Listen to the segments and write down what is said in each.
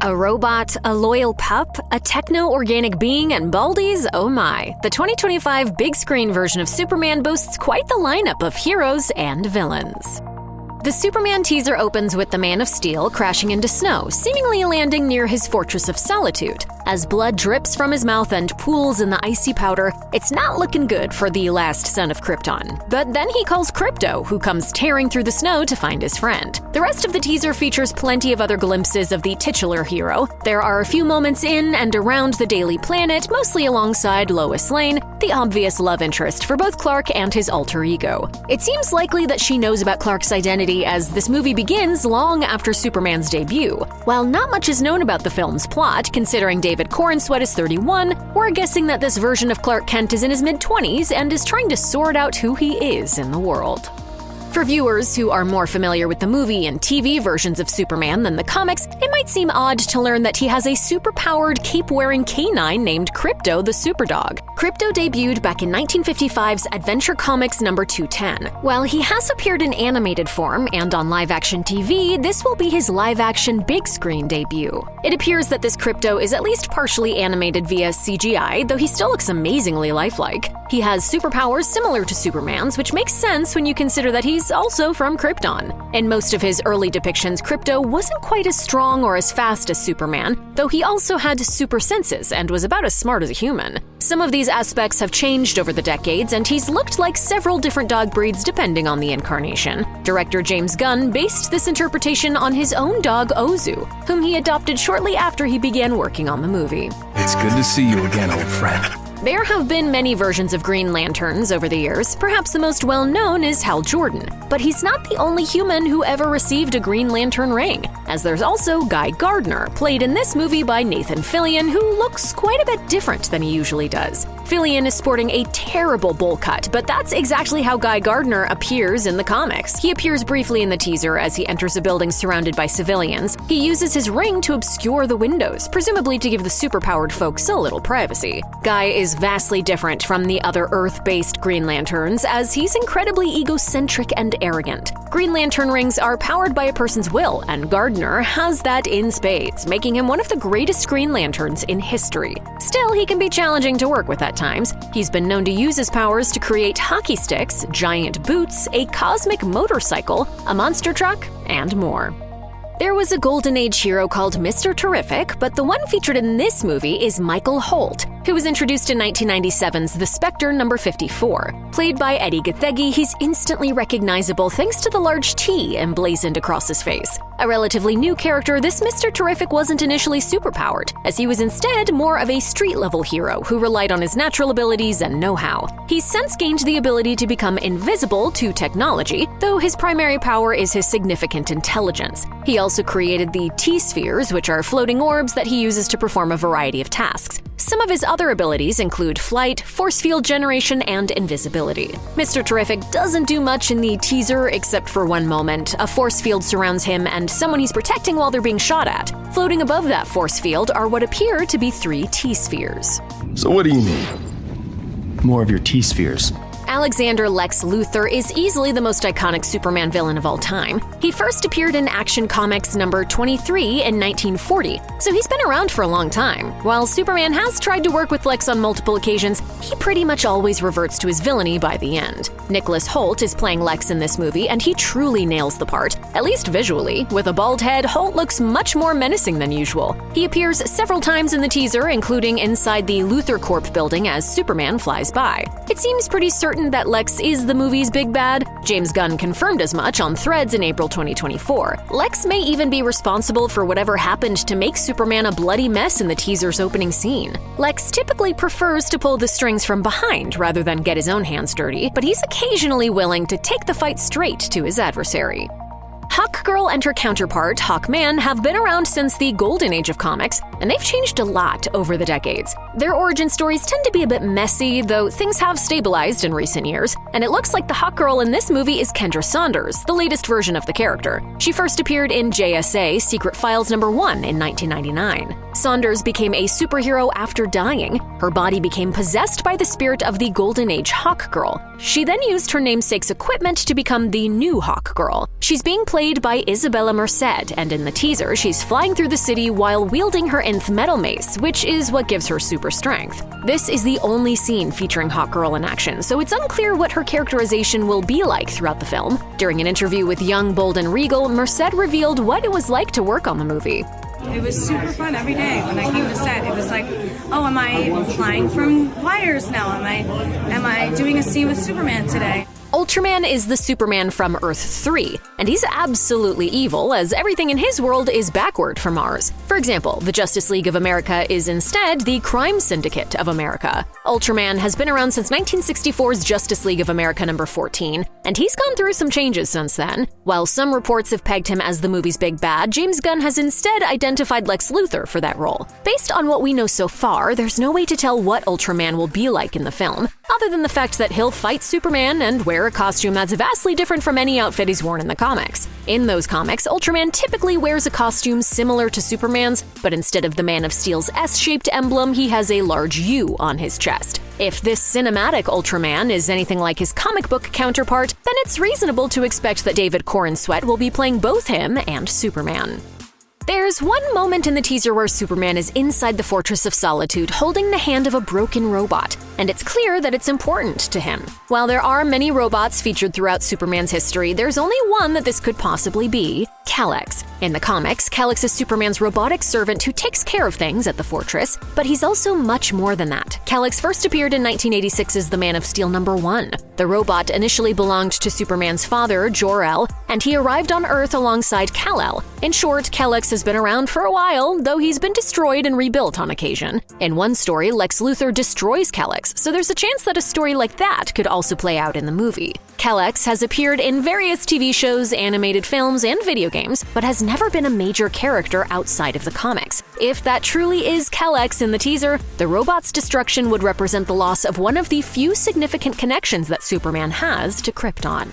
A robot, a loyal pup, a techno-organic being, and baldies? Oh my. The 2025 big screen version of Superman boasts quite the lineup of heroes and villains. The Superman teaser opens with the Man of Steel crashing into snow, seemingly landing near his Fortress of Solitude. As blood drips from his mouth and pools in the icy powder, it's not looking good for the last son of Krypton. But then he calls Krypto, who comes tearing through the snow to find his friend. The rest of the teaser features plenty of other glimpses of the titular hero. There are a few moments in and around the Daily Planet, mostly alongside Lois Lane, the obvious love interest for both Clark and his alter ego. It seems likely that she knows about Clark's identity as this movie begins long after Superman's debut. While not much is known about the film's plot, considering David Corenswet is 31, we're guessing that this version of Clark Kent is in his mid-20s and is trying to sort out who he is in the world. For viewers who are more familiar with the movie and TV versions of Superman than the comics, it might seem odd to learn that he has a super-powered, cape-wearing canine named Krypto the Superdog. Krypto debuted back in 1955's Adventure Comics number 210. While he has appeared in animated form and on live-action TV, this will be his live-action big-screen debut. It appears that this Krypto is at least partially animated via CGI, though he still looks amazingly lifelike. He has superpowers similar to Superman's, which makes sense when you consider that he's also from Krypton. In most of his early depictions, Krypto wasn't quite as strong or as fast as Superman, though he also had super senses and was about as smart as a human. Some of these aspects have changed over the decades, and he's looked like several different dog breeds depending on the incarnation. Director James Gunn based this interpretation on his own dog Ozu, whom he adopted shortly after he began working on the movie. It's good to see you again, old friend. There have been many versions of Green Lanterns over the years. Perhaps the most well-known is Hal Jordan. But he's not the only human who ever received a Green Lantern ring, as there's also Guy Gardner, played in this movie by Nathan Fillion, who looks quite a bit different than he usually does. Fillion is sporting a terrible bowl cut, but that's exactly how Guy Gardner appears in the comics. He appears briefly in the teaser as he enters a building surrounded by civilians. He uses his ring to obscure the windows, presumably to give the superpowered folks a little privacy. Guy is vastly different from the other Earth-based Green Lanterns, as he's incredibly egocentric and arrogant. Green Lantern rings are powered by a person's will, and Gardner has that in spades, making him one of the greatest Green Lanterns in history. Still, he can be challenging to work with at times. He's been known to use his powers to create hockey sticks, giant boots, a cosmic motorcycle, a monster truck, and more. There was a Golden Age hero called Mr. Terrific, but the one featured in this movie is Michael Holt, who was introduced in 1997's The Spectre number 54. Played by Eddie Gathegi, he's instantly recognizable thanks to the large T emblazoned across his face. A relatively new character, this Mr. Terrific wasn't initially superpowered, as he was instead more of a street-level hero who relied on his natural abilities and know-how. He's since gained the ability to become invisible to technology, though his primary power is his significant intelligence. He also created the T-spheres, which are floating orbs that he uses to perform a variety of tasks. Some of his other abilities include flight, force field generation, and invisibility. Mr. Terrific doesn't do much in the teaser except for one moment. A force field surrounds him and someone he's protecting while they're being shot at. Floating above that force field are what appear to be 3 T-spheres. So what do you need? More of your T-spheres. Alexander Lex Luthor is easily the most iconic Superman villain of all time. He first appeared in Action Comics number 23 in 1940, so he's been around for a long time. While Superman has tried to work with Lex on multiple occasions, he pretty much always reverts to his villainy by the end. Nicholas Hoult is playing Lex in this movie, and he truly nails the part, at least visually. With a bald head, Hoult looks much more menacing than usual. He appears several times in the teaser, including inside the Luthor Corp building as Superman flies by. It seems pretty certain that Lex is the movie's big bad. James Gunn confirmed as much on Threads in April 2024. Lex may even be responsible for whatever happened to make Superman a bloody mess in the teaser's opening scene. Lex typically prefers to pull the strings from behind rather than get his own hands dirty, but he's occasionally willing to take the fight straight to his adversary. Hawkgirl and her counterpart, Hawkman, have been around since the Golden Age of comics, and they've changed a lot over the decades. Their origin stories tend to be a bit messy, though things have stabilized in recent years, and it looks like the Hawkgirl in this movie is Kendra Saunders, the latest version of the character. She first appeared in JSA Secret Files #1 in 1999. Saunders became a superhero after dying. Her body became possessed by the spirit of the Golden Age Hawkgirl. She then used her namesake's equipment to become the new Hawkgirl. She's being played by Isabella Merced, and in the teaser, she's flying through the city while wielding her nth metal mace, which is what gives her super strength. This is the only scene featuring Hawkgirl in action, so it's unclear what her characterization will be like throughout the film. During an interview with Young, Bold, and Regal, Merced revealed what it was like to work on the movie. It was super fun every day when I came to set. It was like, oh, am I flying from wires now? Am I doing a scene with Superman today? Ultraman is the Superman from Earth 3, and he's absolutely evil, as everything in his world is backward from ours. For example, the Justice League of America is instead the Crime Syndicate of America. Ultraman has been around since 1964's Justice League of America #14, and he's gone through some changes since then. While some reports have pegged him as the movie's big bad, James Gunn has instead identified Lex Luthor for that role. Based on what we know so far, there's no way to tell what Ultraman will be like in the film, other than the fact that he'll fight Superman and wear a costume that's vastly different from any outfit he's worn in the comics. In those comics, Ultraman typically wears a costume similar to Superman's, but instead of the Man of Steel's S-shaped emblem, he has a large U on his chest. If this cinematic Ultraman is anything like his comic book counterpart, then it's reasonable to expect that David Corn Sweat will be playing both him and Superman. There's one moment in the teaser where Superman is inside the Fortress of Solitude holding the hand of a broken robot, and it's clear that it's important to him. While there are many robots featured throughout Superman's history, there's only one that this could possibly be: Kelex. In the comics, Kelex is Superman's robotic servant who takes care of things at the fortress, but he's also much more than that. Kelex first appeared in 1986's The Man of Steel #1. The robot initially belonged to Superman's father, Jor-El, and he arrived on Earth alongside Kal-El. In short, Kelex has been around for a while, though he's been destroyed and rebuilt on occasion. In one story, Lex Luthor destroys Kelex, so there's a chance that a story like that could also play out in the movie. Kelex has appeared in various TV shows, animated films, and video games, but has never been a major character outside of the comics. If that truly is Kelex in the teaser, the robot's destruction would represent the loss of one of the few significant connections that Superman has to Krypton.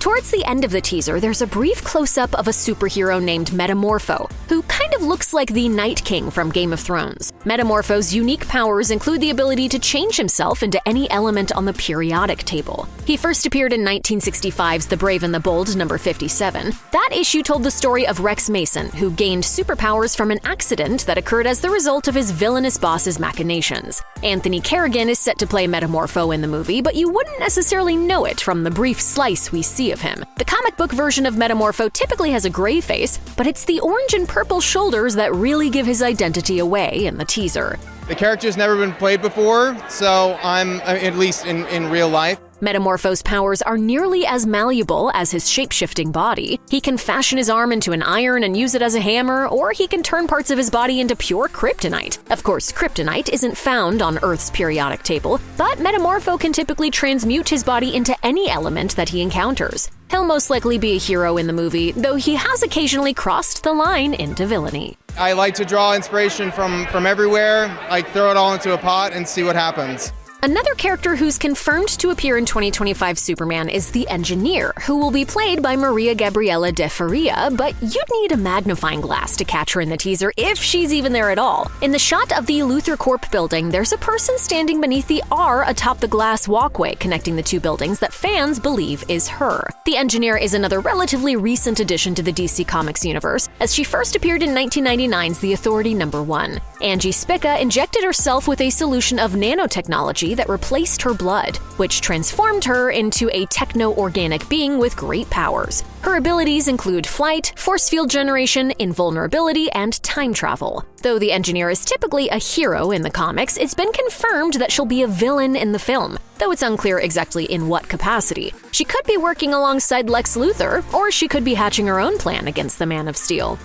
Towards the end of the teaser, there's a brief close-up of a superhero named Metamorpho, who kind of looks like the Night King from Game of Thrones. Metamorpho's unique powers include the ability to change himself into any element on the periodic table. He first appeared in 1965's The Brave and the Bold #57. That issue told the story of Rex Mason, who gained superpowers from an accident that occurred as the result of his villainous boss's machinations. Anthony Carrigan is set to play Metamorpho in the movie, but you wouldn't necessarily know it from the brief slice we see of him. The comic book version of Metamorpho typically has a gray face, but it's the orange and purple shoulders that really give his identity away in the teaser. The character's never been played before, so I'm, at least in real life. Metamorpho's powers are nearly as malleable as his shape-shifting body. He can fashion his arm into an iron and use it as a hammer, or he can turn parts of his body into pure kryptonite. Of course, kryptonite isn't found on Earth's periodic table, but Metamorpho can typically transmute his body into any element that he encounters. He'll most likely be a hero in the movie, though he has occasionally crossed the line into villainy. I like to draw inspiration from everywhere, like throw it all into a pot and see what happens. Another character who's confirmed to appear in 2025 Superman is the Engineer, who will be played by Maria Gabriela de Faria, but you'd need a magnifying glass to catch her in the teaser if she's even there at all. In the shot of the Luthor Corp building, there's a person standing beneath the R atop the glass walkway connecting the two buildings that fans believe is her. The Engineer is another relatively recent addition to the DC Comics universe, as she first appeared in 1999's The Authority #1. Angie Spica injected herself with a solution of nanotechnology that replaced her blood, which transformed her into a techno-organic being with great powers. Her abilities include flight, force field generation, invulnerability, and time travel. Though the Engineer is typically a hero in the comics, it's been confirmed that she'll be a villain in the film, though it's unclear exactly in what capacity. She could be working alongside Lex Luthor, or she could be hatching her own plan against the Man of Steel.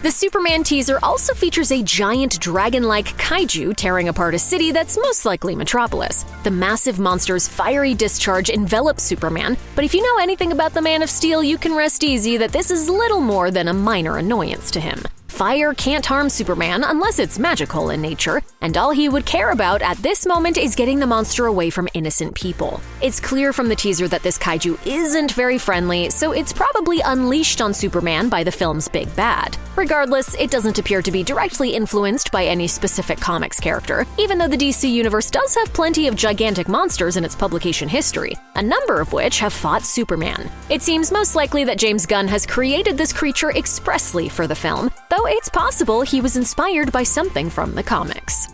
The Superman teaser also features a giant dragon-like kaiju tearing apart a city that's most likely Metropolis. The massive monster's fiery discharge envelops Superman, but if you know anything about the Man of Steel, you can rest easy that this is little more than a minor annoyance to him. Fire can't harm Superman unless it's magical in nature, and all he would care about at this moment is getting the monster away from innocent people. It's clear from the teaser that this kaiju isn't very friendly, so it's probably unleashed on Superman by the film's big bad. Regardless, it doesn't appear to be directly influenced by any specific comics character, even though the DC universe does have plenty of gigantic monsters in its publication history, a number of which have fought Superman. It seems most likely that James Gunn has created this creature expressly for the film, though it's possible he was inspired by something from the comics.